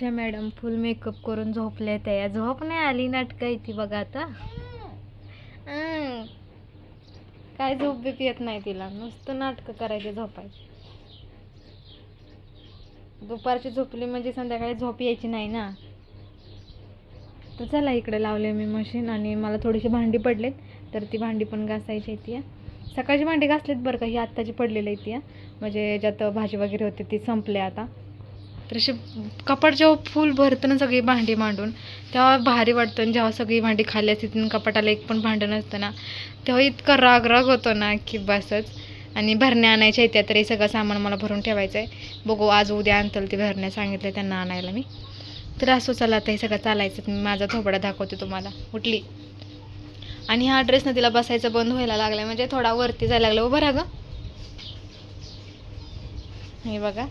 Madam फुल makeup करून झोपल्या त्या. झोप नाही आली, नाटक आहे ती बघा आता. काय झोप बी येत नाही तिला, नुसतं नाटकं करायचे झोपायची. दुपारची झोपली म्हणजे संध्याकाळी झोप यायची नाही ना. तर चला इकडे लावले मी मशीन आणि मला थोडीशी भांडी पडलेत, तर ती भांडी पण घासायची ती. सकाळची भांडी घासलीत बरं का, ही आत्ताची पडलेली आहे ती. म्हणजे ज्यात भाजी वगैरे होती ती संपले आता. तर असे कपाट जेव्हा फुल भरतं ना सगळी भांडी मांडून, तेव्हा भारी वाटतं. आणि जेव्हा सगळी भांडी खाली असते कपाटाला एक पण भांडं नसतं ना, तेव्हा इतका राग राग होतो ना की बसच. आणि भरण्या आणायच्या येत्या, तर हे सगळं सामान मला भरून ठेवायचं आहे. बघू आज उद्या आणतील ते भरण्या, सांगितलं त्यांना आणायला मी. तर असं चला आता हे सगळं चालायचं. मी माझा थोबडा दाखवते तुम्हाला. उठली आणि हा ड्रेस ना तिला बसायचं बंद व्हायला लागलाय, म्हणजे थोडा वरती जायला लागला. उभं राहा गं. हे बघा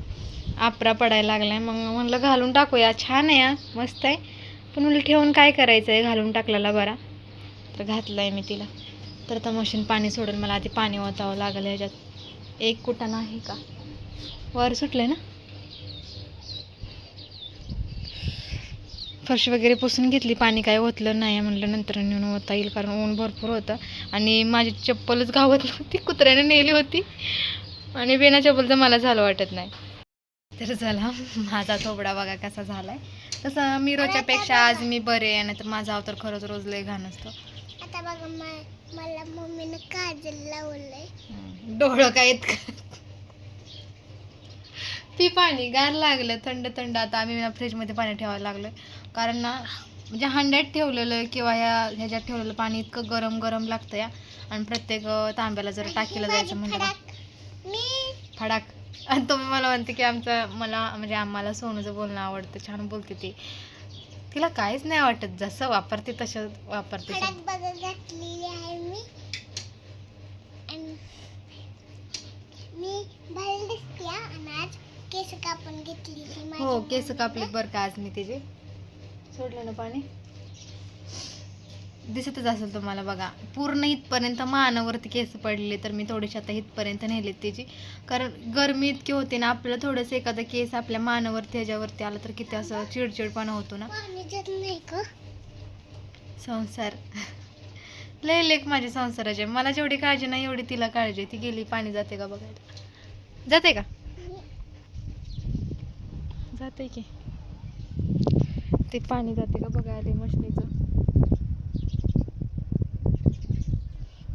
आपरा पडायला लागलाय. मग म्हणलं घालून टाकूया, छान आहे मस्त आहे, पण म्हणलं ठेवून काय करायचं आहे, घालून टाकलेला बरा. तर घातलाय मी तिला. तर आता मशीन पाणी सोडेल, मला आधी पाणी ओतावं लागलं ह्याच्यात. एक कुठं नाही का, वर सुटलंय ना. फरशी वगैरे पुसून घेतली, पाणी काय ओतलं नाही. म्हणलं नंतर नेऊन ओता येईल, कारण ऊन भरपूर होतं. आणि माझी चप्पलच गावत नव्हती, कुत्र्याने नेली होती. आणि बिना चप्पलचं मला झालं वाटत नाही. तर चला माझा थोबडा बघा कसा झालाय. तसं मी रोजच्यापेक्षा आज मी बरे आहे, नाही तर माझा अवतर खरंच रोज लय घाण असतो. आता बघा मला मम्मीने काजल लावलंय, डोळं काय ती पाणी गार लागलं, थंड थंड. आता आम्ही फ्रीजमध्ये पाणी ठेवायला लागलोय, कारण ना म्हणजे हांड्यात ठेवलेलं किंवा ह्याच्यात ठेवलेलं पाणी इतकं गरम गरम लागतं या. आणि प्रत्येक तांब्याला जर टाकीला जायचं म्हणलं फडाक. आणि तुम्ही मला म्हणते की मला म्हणजे आम्हाला सोनूचं बोलणं आवडतं, छान बोलते ती. तिला काहीच नाही वाटत, जसं वापरते तसं वापरते. हो केस कापले बरं का आज मी. तिचे सोडलं ना पाणी, दिसतच असेल तुम्हाला बघा. पूर्ण इथपर्यंत मानावरती केस पडले, तर मी थोडीशी आता इथपर्यंत नेलेत त्याची. कारण गरमी इतकी होते ना, आपल्याला थोडंसं एखादा केस आपल्या मानावरती ह्याच्यावरती आला तर किती असं चिडचिडपणा होतो ना. संसार लय लेख माझी संसाराचे. मला जेवढी काळजी नाही एवढी तिला काळजी. ती गेली पाणी जाते का बघायला. जाते का, जाते की ते पाणी जाते का बघायला मशनीचं.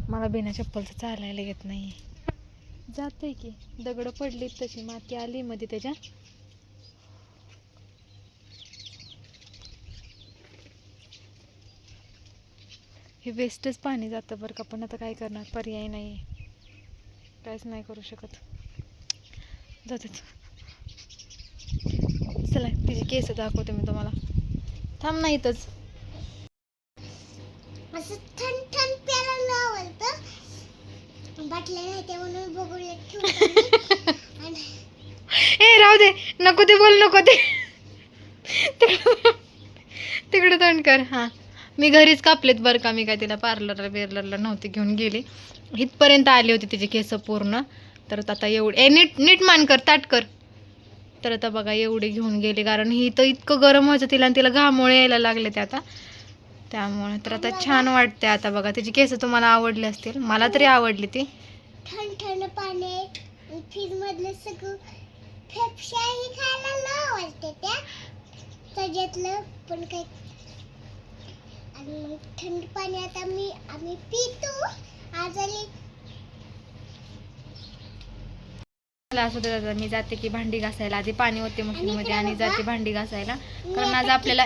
मला बिना चप्पलचं चालायला येत नाही. जाते की, दगड पडली तशी माती आली मध्ये त्याच्या. हे वेस्टच पाणी जातं बरं का, पण आता काय करणार, पर्याय नाही, काहीच नाही करू शकत. जातात. चला तिची केस दाखवते मी तुम्हाला. थांब नाही इथंच. असं थंड थंड प्यायला लावलं बाटल्या नाही ते म्हणून बघूया. ए राहू दे, नको ते बोल, नको ते. तिकडे तोंड कर. हां मी घरीच कापलेत बरं का, मी काय तिला पार्लरला नव्हती घेऊन गेली. इथपर्यंत आली होती तिची केस पूर्ण. तर आता एवढे नीट नीट मान कर, ताट कर. तर आता बघा एवढी घेऊन गेली, कारण ही तर इतकं गरम व्हायचं तिला, आणि तिला घामोळे यायला लागले ते आता, त्यामुळे. तर आता छान वाटते आता बघा. तिची केस तुम्हाला आवडली असतील, मला तरी आवडली ती. थंड थंड पाणी, फ्रीज मधलं सगळं फेफशाही खायला लावायचे त्या त्याच्यातलं पण काही. आणि मग थंड पाणी आता आम्ही पितो. आजली असं दादा मी जाते की भांडी घासायला. आधी पाणी होते मशीनमध्ये आणि जाते भांडी घासायला, कारण आज आपल्याला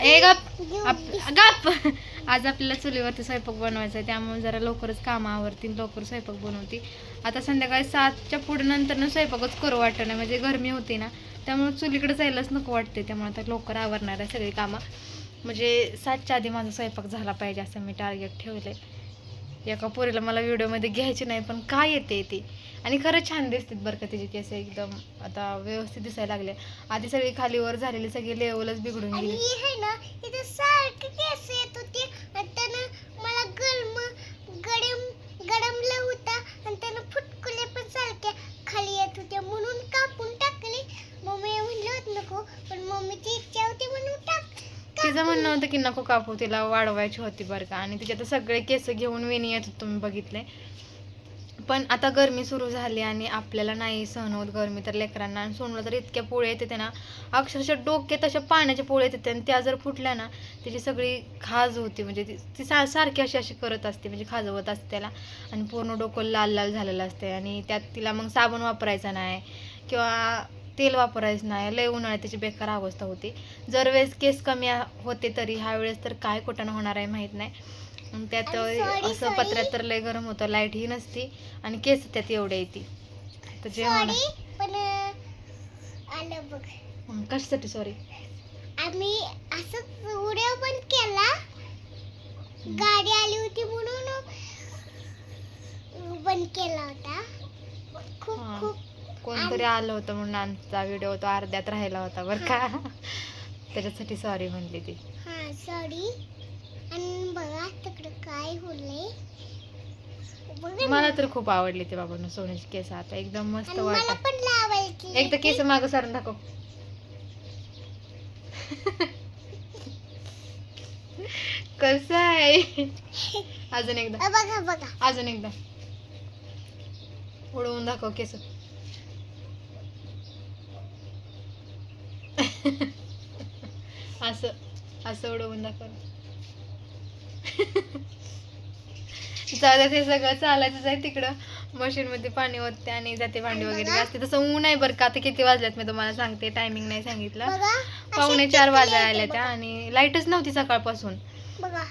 गप आज आपल्याला चुलीवरती स्वयंपाक बनवायचा आहे. त्यामुळे जरा लवकरच कामं आवरतील, लवकर स्वयंपाक बनवते. आता संध्याकाळी 7च्या पुढे नंतर स्वयंपाकच करू वाटत नाही, म्हणजे गरमी होती ना, त्यामुळे चुलीकडे जायलाच नको वाटते. त्यामुळे आता लवकर आवरणार आहे सगळी कामं, म्हणजे 7च्या आधी माझा स्वयंपाक झाला पाहिजे असं मी टार्गेट ठेवले. एका पोरीला मला व्हिडिओमध्ये घ्यायची नाही, पण काय येते ती. आणि खरंच छान दिसतात बरं का तिचे केस, एकदम आता व्यवस्थित दिसायला लागले. आधी सगळी खालीवर झालेली सगळी लेवलच बिघडून गेली. गडमलं होता आणि त्यानं फुटकुले पण सारख्या खाली येत होत्या, म्हणून कापून टाकले. मम्मी म्हणलं होत नको, पण मम्मीची इच्छा होती म्हणून तिचं म्हणणं होतं की नको कापू, तिला वाढवायची होती बरं का. आणि तिच्यात सगळे केस घेऊन वेणी येत होते, तुम्ही बघितले. पण आता गरमी सुरू झाली आणि आपल्याला नाही सहन होत गरमी, तर लेकरांना आणि सोनला तर इतक्या पोळ्या येते ना, अक्षरशः डोक्यात अशा पाण्याच्या पोळ्या येते. आणि त्या जर फुटल्या ना, त्याची सगळी खाज होती. म्हणजे ती सारखी अशी अशी करत असते, म्हणजे खाजवत असते त्याला. आणि पूर्ण डोकं लाल लाल झालेलं असते. आणि त्यात तिला मग साबण वापरायचा नाही किंवा तेल वापरायचं नाही. लय उन्हाळ्यात त्याची बेकार अवस्था होती. जर वेळेस केस कमी होते तरी ह्या वेळेस तर काय कुठं होणार आहे माहीत नाही. त्यात असं पत्र्यात तर लय गरम होतं, लाईट ही नसती आणि केस त्यात एवढे येते. तर जेवण कशासाठी सॉरी, आम्ही असंच व्हिडिओ पण केला, गाडी आली होती म्हणून बंद केला होता. खूप खूप कोणतरी आलं होतं म्हणून आमचा व्हिडिओ तो अर्ध्यात राहिला होता बरं का. त्याच्यासाठी सॉरी म्हणली ती. हा सॉरी. आणि बघा तिकडे काय होलंय. मला तर खूप आवडली ते बाबांनो सोन्याची केस. आता एकदम मस्त मला वाटत. पण लावायची. एकदा केस मागं सारून दाखव. कसं आहे. अजून एकदा, बघा बघा अजून एकदा उडवून दाखव केस. असं असं उडवून दाखव. जाऊ ते सगळं चालायचंच आहे तिकडं. मशीन मध्ये पाणी ओतते आणि जाते भांडी वगैरे घासते. तसं ऊन आहे बरं का. आता किती वाजल्यात मी तुम्हाला सांगते, टायमिंग नाही सांगितलं. 4:45 वाजायला आल्या त्या आणि लाईटच नव्हती सकाळपासून. बघा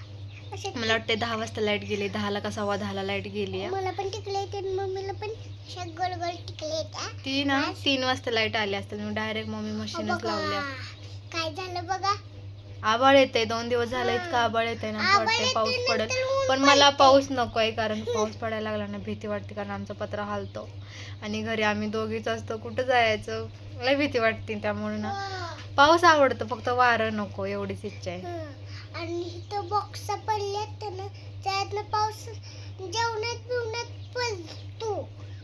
मला वाटते 10 वाजता लाईट गेली. 10ला का 10:15 लाईट गेली. मला पण टिकले येते, मम्मीला पण गोल गोल टिकले येते. ती ना 3 वाजता लाईट आली असते. मी डायरेक्ट मम्मी मशीनच लावल्या. काय झालं बघा, आभाळ येते. 2 दिवस झालं इतका आभाळ येते ना, असं वाटतंय पाऊस पडत. पण मला पाऊस नको आहे, कारण पाऊस पडायला लागला ना भीती वाटते. कारण आमचा पत्रा हालतो आणि घरी आम्ही दोघीच असतो, कुठं जायचं लय भीती वाटते. त्यामुळे ना पाऊस आवडतो, फक्त वारं नको एवढीच इच्छा आहे. आणि इथं बॉक्स पडल्यात ना, त्यातनं पाऊस जेवणात बिवण्यात पडतो,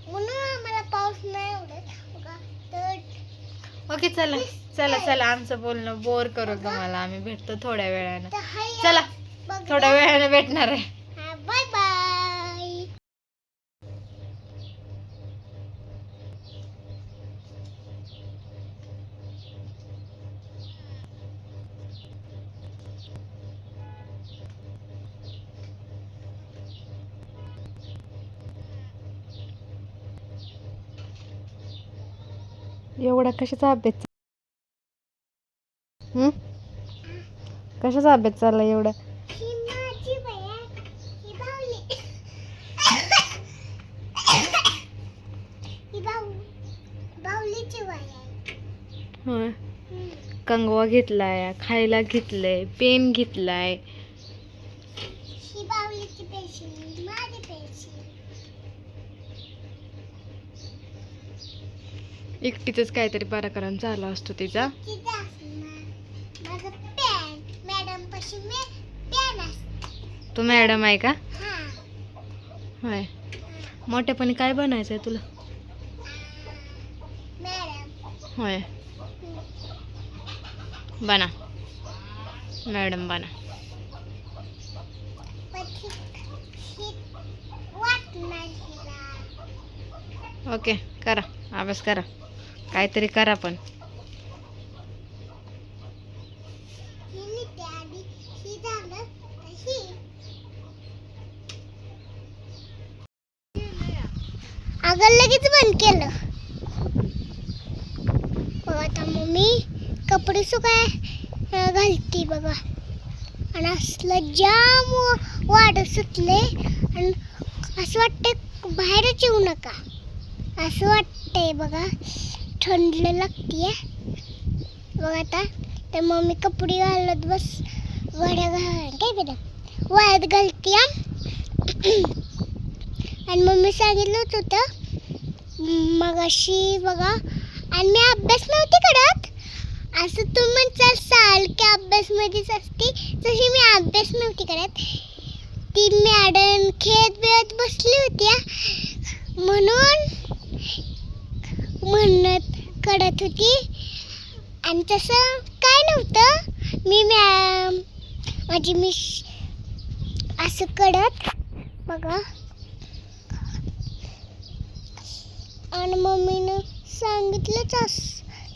म्हणून आम्हाला पाऊस नाही आवडत बघा. तर ओके चला चला चला, आमचं बोलणं बोर करू तुम्हाला. आम्ही भेटतो थोड्या वेळानं. चला थोड्या वेळाने भेटणार आहे. Bye bye. एवढा कशाचा अभ्यास, कशाचा अभ्यास चालला एवढा? ही माझी बाया, ही बावली, ही बावलीची बाया. होय, कंगवा घेतलाय, खायला घेतलंय, पेन घेतलाय. ही बावलीची पेन्सिल, माझी पेन्सिल. एकटीच काहीतरी पराक्रम चालू असतो तिचा. माझं पेन मॅडम पाशी पेन असते. तू मॅडम आहे का? हा. होय. मोठेपणी काय बनायचंय तुला? मॅडम. होय, बना मॅडम बना. ओके करा अभ्यास करा, काहीतरी करा. पण अगं लगेच बंद केलं. बघा आता मम्मी कपडे सुकाय घालती बघा. आणि असलं जाम वाढ सुटले आणि असं वाटतंय बाहेरच येऊ नका असं वाटतंय बघा. थंड लागतीये बघा. आता तर मम्मी कपडे घालत बस वड्या काय बरं वाळत घालती. आणि मम्मी सांगितलंच होतं मगाशी बघा. आणि मी अभ्यास नव्हती करत असं तुम्ही म्हणसाल साल की अभ्यासमध्येच असते, तशी मी अभ्यास नव्हती करत. ती मॅडम खेळत बिळत बसली होती म्हणून म्हणत करत होती. आणि तसं काय नव्हतं. मी माझी असं कडत बघा. आणि मम्मीनं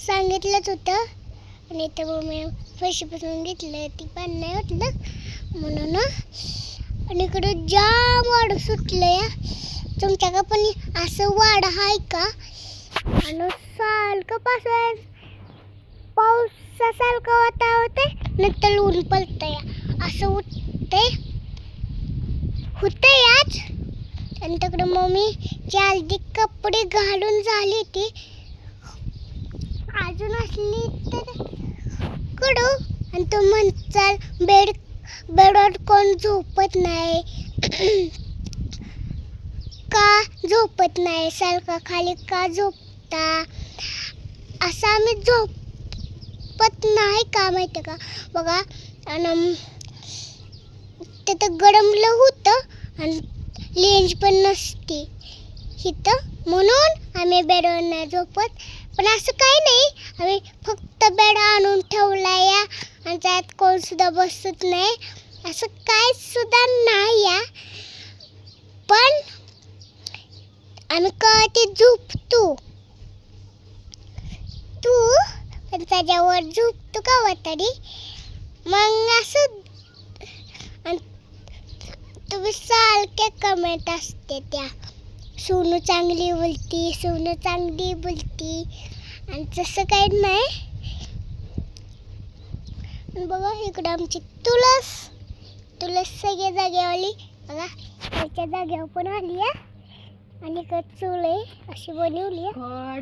सांगितलंच होतं आणि तर मम्मी पैशापासून घेतलं ती पण नाही वाटलं म्हणून. आणि इकडं जाम वाढ सुटलं या. तुमच्याकडे पण असं वाढ आहे का? आणि सारखं पावसासारखं वातावरण नंतर ऊन पडतंय असं होतंय आज. आणि तिकडं मम्मी जल्दी कपडे घालून झाली ती अजून असली तर कडू. आणि तो म्हणचाल बेडवर कोण झोपत नाही का झोपत नाही सारखं खाली का झोपता असं आम्ही झोपत नाही का माहिती का बघा. आणि तिथं गरमलं होतं आणि लेंज पण नसते इथं म्हणून आम्ही बेडवर नाही झोपत. पण असं काही नाही आम्ही फक्त बेड आणून ठेवला या आणि त्यात कोण सुद्धा बसत नाही असं काय सुद्धा नाही या. पण आम्ही कधी झोपतो तू पण त्याच्यावर झोपतो का तरी मग असं. तुम्ही सारखे कमेंट असते त्या सोनू चांगली बोलती आणि तसं काही नाही. बघा इकडं आमची तुळस सगळ्या जागेवाली बघा त्याच्या जागेवर पण आली आहे. आणि इकडे चूल आहे अशी बनवली आहे.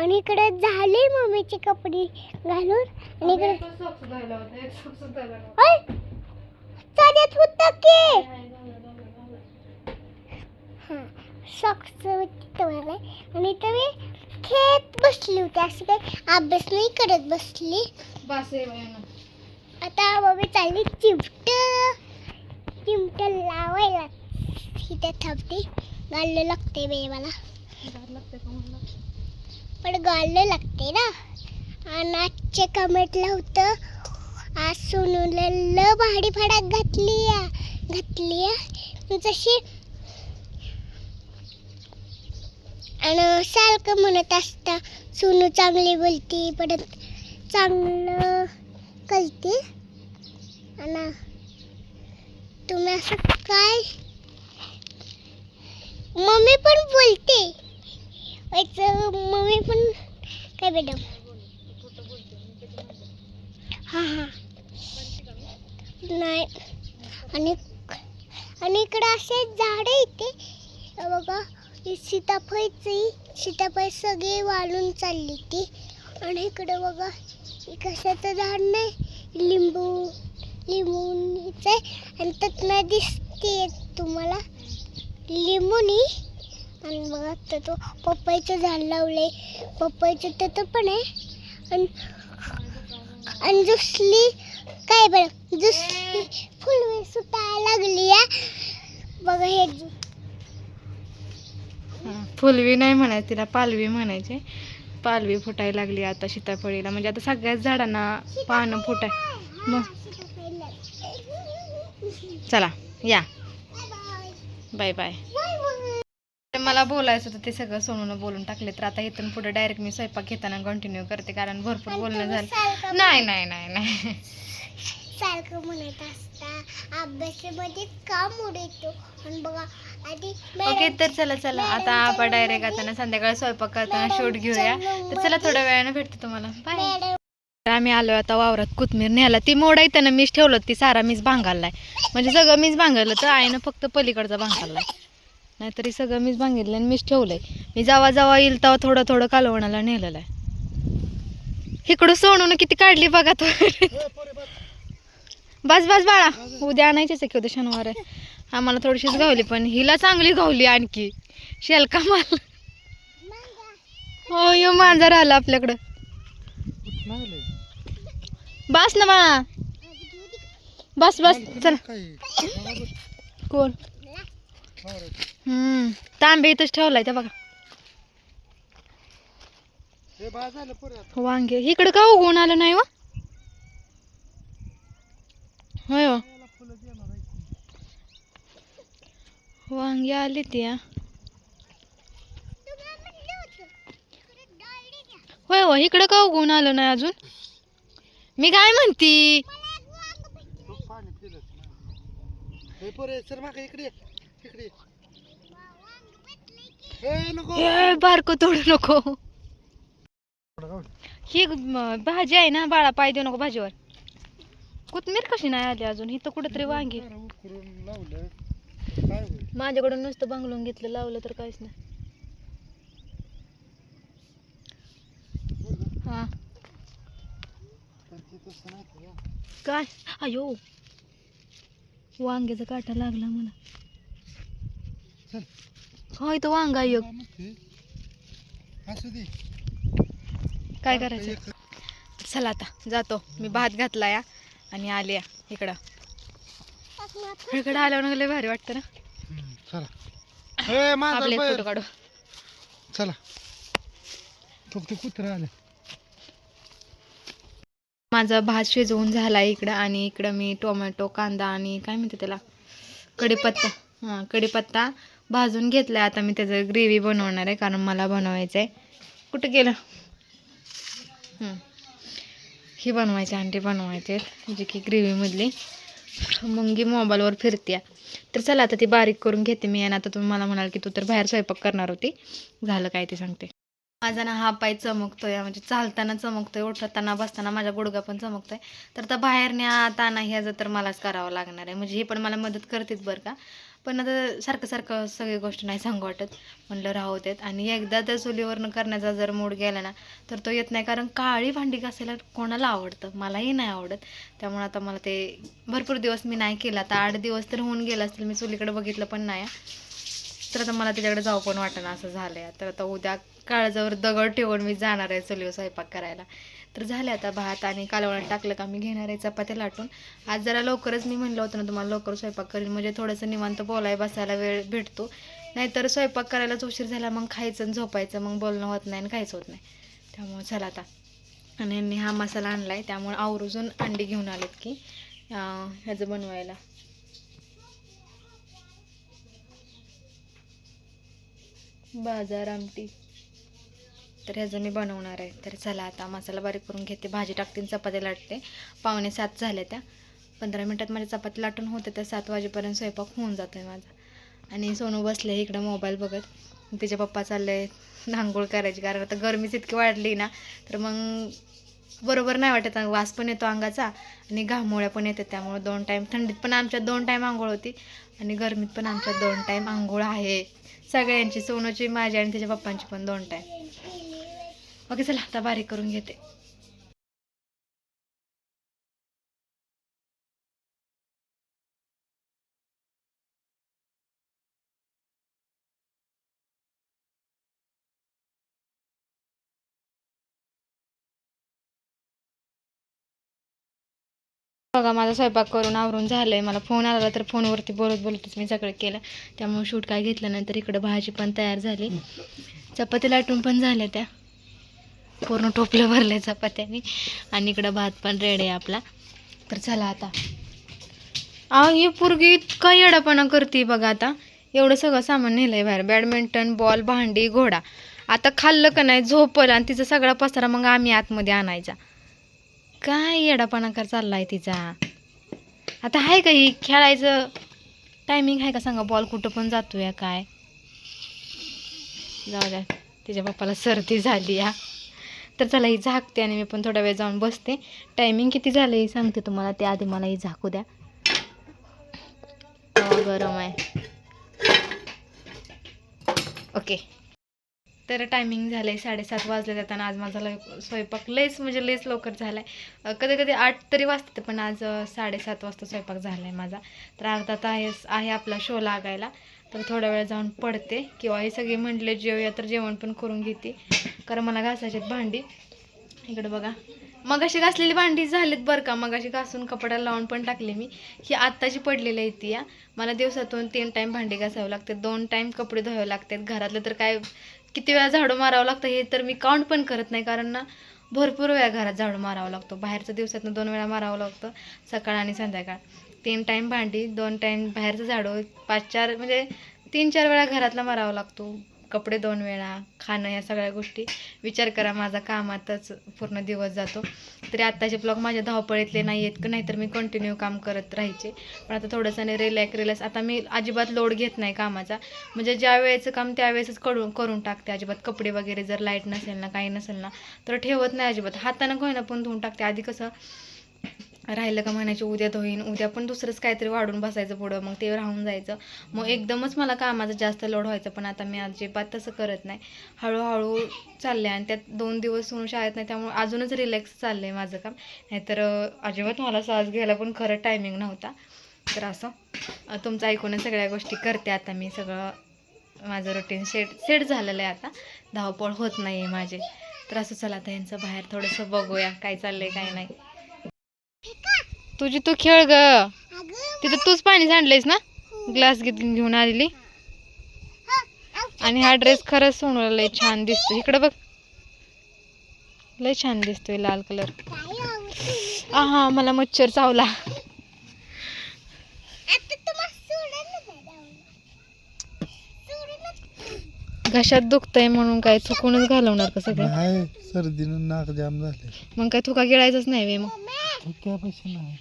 आणि इकडे झाले मम्मीचे कपडे घालून. आणि इकडे चालत होतं की सॉक्स आणि तुम्ही खेळत बसली होती असं काही अभ्यास नाही करत बसली. आता मम्मी चालली चिमट लावायला इथे थांबते. गाळलं लागते बाई मला पण गाळलं लागते ना. आणि आजच्या कमेंटला होतं आज सोनूला ल भाडी फडाक घातली जशी. आणि सारखं म्हणत असता सोनू चांगली बोलती परत चांगलं कळते. आणि तुम्ही असं काय मम्मी पण बोलते मम्मी पण काय मॅडम हां नाही. आणि इकडं असे झाडं येते बघा सीताफळ सगळे वाळून चालली ती. आणि इकडं बघा कशाचं झाड नाही लिंबूचं आणि त्यातनं दिसते तुम्हाला लिंबुनी. आणि बघा तो पपईचं झाड लावलंय पपईचं तर पण आहे. आणि दुसरी काय बरं दुसरी फुलवे सुटायला लागली आहे बघा. हे फुलवी नाही म्हणायचं तिला पालवी म्हणायचे. पालवी फुटायला लागली आता सीताफळीला म्हणजे आता सगळ्याच झाडांना पानं फुटाय. मग चला या बाय बाय. मला बोलायचं होतं ते सगळं सोनून बोलून टाकले तर आता इथून पुढे डायरेक्ट मी स्वयंपाक घेताना कंटिन्यू करते कारण भरपूर बोलणं झालं. नाही सारखं म्हणत असता अभ्यासामध्ये का मूड येतो. आणि बघा आधी ओके तर चला आता आपण डायरेक्ट आता संध्याकाळी स्वयंपाक करताना शूट घेऊया. तर चला थोड्या वेळानं भेटते तुम्हाला बाय. आम्ही आलो आता वावरात कोथमीर न्यायला. ती मोडा येताना मीच ठेवलं ती सारा मीच भांगारलाय म्हणजे सगळं मीच भांगरलं तर आईनं फक्त पलीकडचा भांगारलाय नाहीतरी सगळं मीच भांगितलं आणि मीच ठेवलंय. मी जेव्हा येईल तेव्हा थोडं कालवणाला नेलेलं आहे. इकडं सोडून किती काढली बघा तो. बस बाळा उद्या आणायचीच की उद्या शनिवार आहे. आम्हाला थोडीशीच गावली पण हिला चांगली गावली आणखी शेलका माल. हो यो मांजर आला आपल्याकडं. बस ना बाळा बस चला. कोण तांबे इथंच ठेवलाय त्या बघा. वांगे इकडं का उगवून आलं नाही व होय वांगी आली ती या. तुम्हाला म्हणलं होतं इकडे डाळी घ्या. होय हो, इकडं का उगवून आलं नाही अजून. मी काय म्हणती, मला एक वांग भेटलं. पाणी पिलं हे पोरे सर मागे इकडे इकडे वांग भेटलंय की. ए नको ए बारको तोडू नको. ही भाजी आहे ना बाळा, पाय देऊ नको भाजीवर. कोथमीर कशी नाही आली अजून, इथं कुठेतरी वांगी. उकरून लावलं काय होईल माझ्याकडून नुसतं बांगलून घेतलं, लावलं तर काहीच नाही. हा तर ते तसं नाही का? काय अयो, वांग्याचा काटा लागला मला. चल होय तो वांगा एक. हा, मग ते. असू दे काय करायचं. चला आता जातो मी, भात घातला या आणि आले या इकडं. इकडं आल्यावर लय भारी वाटतं ना. चला ए माझा आपले बैल. फोटो काढू. चला फक्त कुत्रा आलं माझा भात शिजवून झाला इकडं, आणि इकडं मी टोमॅटो, कांदा आणि काय म्हणते त्याला, कढीपत्ता. हां कढीपत्ता भाजून घेतला. आता मी त्याचं ग्रेव्ही बनवणार आहे, कारण मला बनवायचं आहे. कुठं गेलं. ही बनवायची, अंडी बनवायचे जी की ग्रेव्हीमधली. मुंगी मोबाईलवर फिरते. तर चला आता ती बारीक करून घेते मी. आणि आता तुम्ही मला म्हणाल की तू तर बाहेर स्वयंपाक करणार होती, झालं काय ते सांगते. माझा ना हा पाय चमकतोय, म्हणजे चालताना चमकतोय, उठताना बसताना माझा गुडघा पण चमकतोय. तर आता बाहेर न्या ताना ह्याचं तर मलाच करावं लागणार आहे. म्हणजे ही पण मला मदत करतेच बरं का, पण आता सारखं सारखं सगळी गोष्ट नाही सांगू वाटत, म्हणलं राहू देत. आणि एकदा त्या चुलीवरनं करण्याचा जर मूड गेला ना तर तो येत नाही, कारण काळी भांडी घासायला कोणाला आवडतं, मलाही नाही आवडत. त्यामुळे आता मला ते भरपूर दिवस मी नाही केलं. आता 8 दिवस तर होऊन गेला असतील मी चुलीकडे बघितलं पण नाही. तर आता मला त्याच्याकडे जाऊ पण वाटेना असं झालं आहे. तर आता उद्या काळजावर दगड ठेवून मी जाणार आहे चुलीवर स्वयंपाक करायला. तर झाले आता भात आणि कालवणात टाकलं का मी घेणार आहे चपात्या लाटून. आज जरा लवकरच मी म्हणलं होतं ना तुम्हाला, लवकर स्वयंपाक करेल म्हणजे थोडंसं निवांत बोलाय बसायला वेळ भेटतो. नाहीतर स्वयंपाक करायलाच उशीर झाला, मग खायचं आणि झोपायचं, मग बोलणं होत नाही आणि खायचं होत नाही. त्यामुळे चला आता. आणि यांनी हा मसाला आणला आहे, त्यामुळे आवर्जून अंडी घेऊन आलेत की ह्याचं बनवायला. बाजार आमटी. तर ह्याचं मी बनवणार आहे. तर चला आता मसाला बारीक करून घेते, भाजी टाकते, चपात्या लाटते. 6:45 झाल्या त्या. 15 मिनटात माझ्या चपाती लाटून होते, त्या 7 वाजेपर्यंत स्वयंपाक होऊन जातो आहे माझा. आणि सोनू बसले इकडं मोबाईल बघत. तिचे पप्पा चालले आंघोळ करायची, कारण आता गरमीच इतकी वाढली ना, तर मग बरोबर नाही वाटत. वास पण येतो अंगाचा आणि घामोळ्या पण येते. त्यामुळे 2 टाईम, थंडीत पण आमच्यात 2 टाईम आंघोळ होती आणि गरमीत पण आमच्यात 2 टाईम आंघोळ आहे सगळ्यांची, सोनूची, माझी आणि त्याच्या पप्पांची पण 2 टाईम. ओके चला आता बारीक करून घेते. बघा माझा स्वयंपाक करून आवरून झालंय. मला फोन आला तर फोनवरती बोलत बोलतच मी सगळं केलं, त्यामुळे शूट काय घेतलं नाही. तर इकडं भाजी पण तयार झाली, चपात्या लाटून पण झाल्या, त्या पूर्ण टोपलं भरलंय चपात्यानी, आणि इकडं भात पण रेडी आहे आपला. तर चला आता. ही पोरगी इतका येडापणा करते बघा. आता एवढं सगळं सामान नेलंय बाहेर, बॅडमिंटन, बॉल, भांडी, घोडा. आता खाल्लं का नाही झोपल, आणि तिचा सगळा पसारा मग आम्ही आतमध्ये आणायचा. काय येडापणा कर चाललाय तिचा. आता आहे का ही खेळायचं टायमिंग आहे का सांगा, बॉल कुठं पण जातोय काय. जाऊ द्या, तिच्या पप्पाला सर्दी झाली या. तर चला ही झाकते आणि मी पण थोडा वेळ जाऊन बसते. टायमिंग किती झालं हे सांगते तुम्हाला, ते आधी मला ही झाकू द्या. गरम आहे. ओके. तर टायमिंग झालं आहे 7:30 वाजले जाताना. आज माझा स्वयंपाक लयच म्हणजे लयच लवकर झाला आहे. कधी कधी 8 तरी वाजते, पण आज 7:30 वाजता स्वयंपाक झाला आहे माझा. तर अर्धा तास आहे आपला शो लागायला. तर थोडा वेळ जाऊन पडते, किंवा हे सगळे म्हटले जेवूया तर जेवण पण करून घेते, कारण मला घासायची भांडी. इकडे बघा, मगाशी घासलेली भांडी झालीत बरं का. मगाशी घासून कपड्याला लावून पण टाकली मी. ही आत्ताची पडलेली आहे ती या. मला दिवसातून 3 टाईम भांडी घासावं लागते, 2 टाईम कपडे धुवावे लागतात. घरातलं तर काय किती वेळा झाडू मारावं लागतं हे तर मी काउंट पण करत नाही, कारण ना भरपूर वेळा घरात झाडू मारावं लागतो. बाहेरचं दिवसातून 2 वेळा मारावं लागतं, सकाळ आणि संध्याकाळ. 3 टाईम भांडी, 2 टाईम बाहेरचं झाडू, 5-4 म्हणजे 3-4 वेळा घरातला मारावा लागतो, कपडे 2 वेळा, खाणं, ह्या सगळ्या गोष्टी. विचार करा, माझा कामातच पूर्ण दिवस जातो. तरी आत्ताचे ब्लॉग माझ्या धावपळीतले नाही आहेत, नाहीतर मी कंटिन्यू काम करत राहायचे. पण आता थोडंसं रिलॅक्स आता मी अजिबात लोड घेत नाही कामाचा. म्हणजे ज्या वेळेचं काम त्यावेळेसच करून टाकते. अजिबात कपडे वगैरे जर लाईट नसेल ना, काही नसेल ना, तर ठेवत नाही अजिबात. हातानं कोयना पण धुवून टाकते. आधी कसं राहिलं का म्हणायचे उद्या धुईन, उद्या पण दुसरंच काहीतरी वाढून बसायचं पुढं, मग ते राहून जायचं. मग एकदमच मला कामाचा जास्त लोड व्हायचं. पण आता मी अजिबात तसं करत नाही. हळूहळू चालले आणि त्यात 2 दिवस होऊन शाळेत नाही, त्यामुळे अजूनच रिलॅक्स चाललं आहे माझं काम. नाहीतर अजिबात मला श्वास घ्यायला पण खरं टायमिंग नव्हता. तर असं तुमचं ऐकूनच सगळ्या गोष्टी करते आता मी. सगळं माझं रुटीन सेट झालेलं आहे आता, धावपळ होत नाही आहे माझे. तर असं चला आता यांचं बाहेर थोडंसं बघूया काय चाललंय काय नाही. तुझी तू खेळ ग, तिथं तूच पाणी सांडलंयस ना, ग्लास घेऊन आलेली. आणि हा ड्रेस खरंच सोनूला लय छान दिसतो. इकडं बघ, लय छान दिसतोय लाल कलर. हा मला मच्छर चावला. घशात दुखतंय म्हणून काय चुकूनच घालवणार का सगळं? नाही, सर्दीनं नाक जाम झाले. मग काय तुका गिळायचंच नाही वे मग. काय पैसे नाही.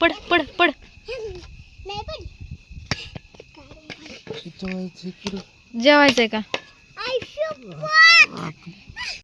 पड पड पड. जेवायचंय का?